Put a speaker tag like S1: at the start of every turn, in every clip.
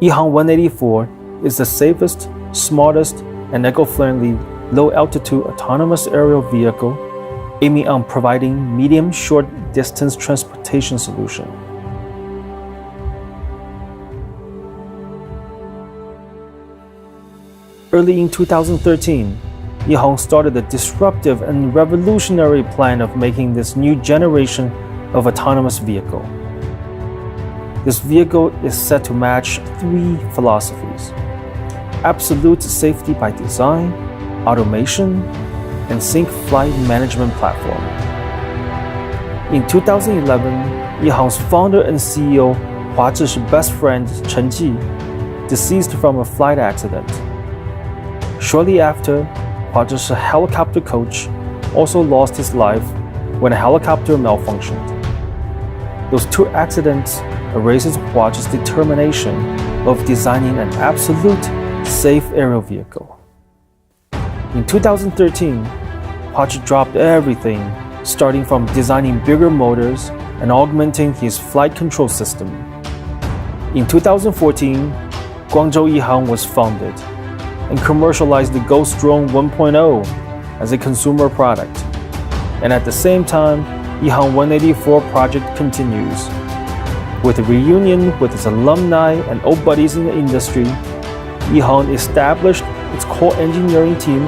S1: Ehang 184 is the safest, smartest, and eco-friendly low-altitude autonomous aerial vehicle aiming on providing medium-short distance transportation solution. Early in 2013, Ehang started a disruptive and revolutionary plan of making this new generation of autonomous vehicle. This vehicle is set to match three philosophies: absolute safety by design, automation, and sync flight management platform. In 2011, Ehang's founder and CEO Hua Zhi's best friend Chen Ji deceased from a flight accident. Shortly after, Hua Zhi's helicopter coach also lost his life when a helicopter malfunctioned. Those two accidents erases Hua Zhi's determination of designing an absolute safe aerial vehicle. In 2013, Hua Zhi dropped everything, starting from designing bigger motors and augmenting his flight control system. In 2014, Guangzhou Ehang was founded and commercialized the Ghost Drone 1.0 as a consumer product. And at the same time, Ehang 184 project continues. With a reunion with its alumni and old buddies in the industry, Ehang established its core engineering team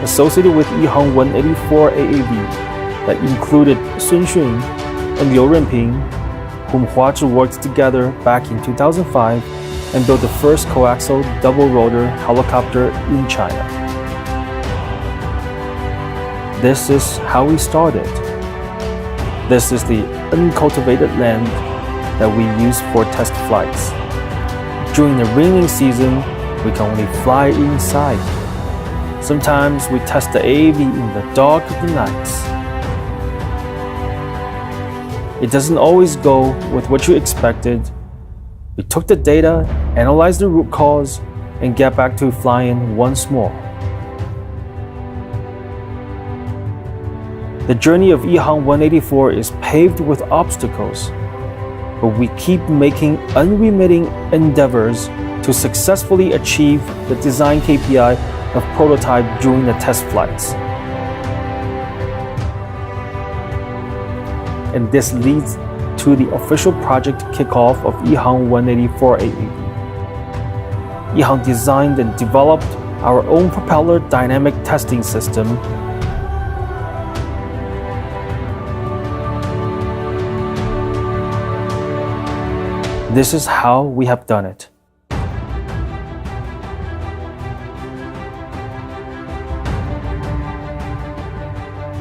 S1: associated with Ehang 184 AAV that included Sun Xun and Liu Renping, whom Hua Zhi worked together back in 2005 and built the first coaxial double-rotor helicopter in China. This is how we started. This is the uncultivated land that we use for test flights. During the raining season, we can only fly inside. Sometimes we test the AAV in the dark of the nights. It doesn't always go with what you expected. We took the data, analyzed the root cause, and get back to flying once more. The journey of Ehang 184 is paved with obstacles, but we keep making unremitting endeavors to successfully achieve the design KPI of prototype during the test flights. And this leads to the official project kickoff of Ehang 184 AAV. Ehang designed and developed our own propeller dynamic testing system. This is how we have done it.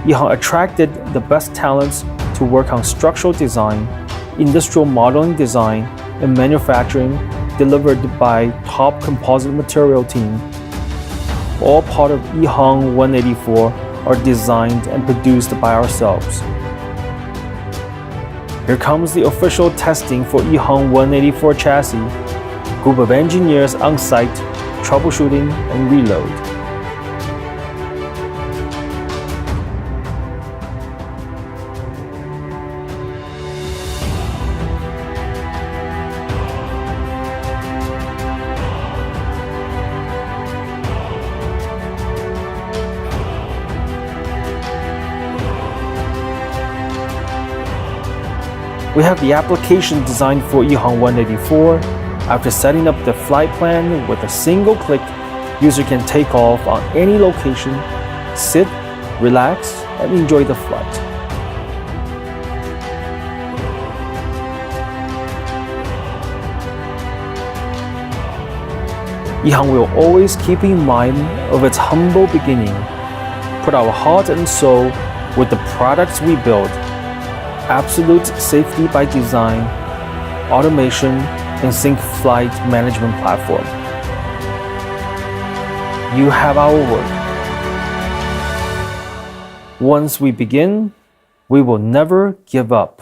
S1: Ehang attracted the best talents to work on structural design, industrial modeling design, and manufacturing delivered by top composite material team. All part of Ehang 184 are designed and produced by ourselves. Here comes the official testing for Ehang 184 chassis, group of engineers on site, troubleshooting and reload. We have the application designed for Ehang 184. After setting up the flight plan with a single click, user can take off on any location, sit, relax, and enjoy the flight. Ehang will always keep in mind of its humble beginning, put our heart and soul with the products we build. Absolute safety by design, automation, and sync flight management platform. You have our word. Once we begin, we will never give up.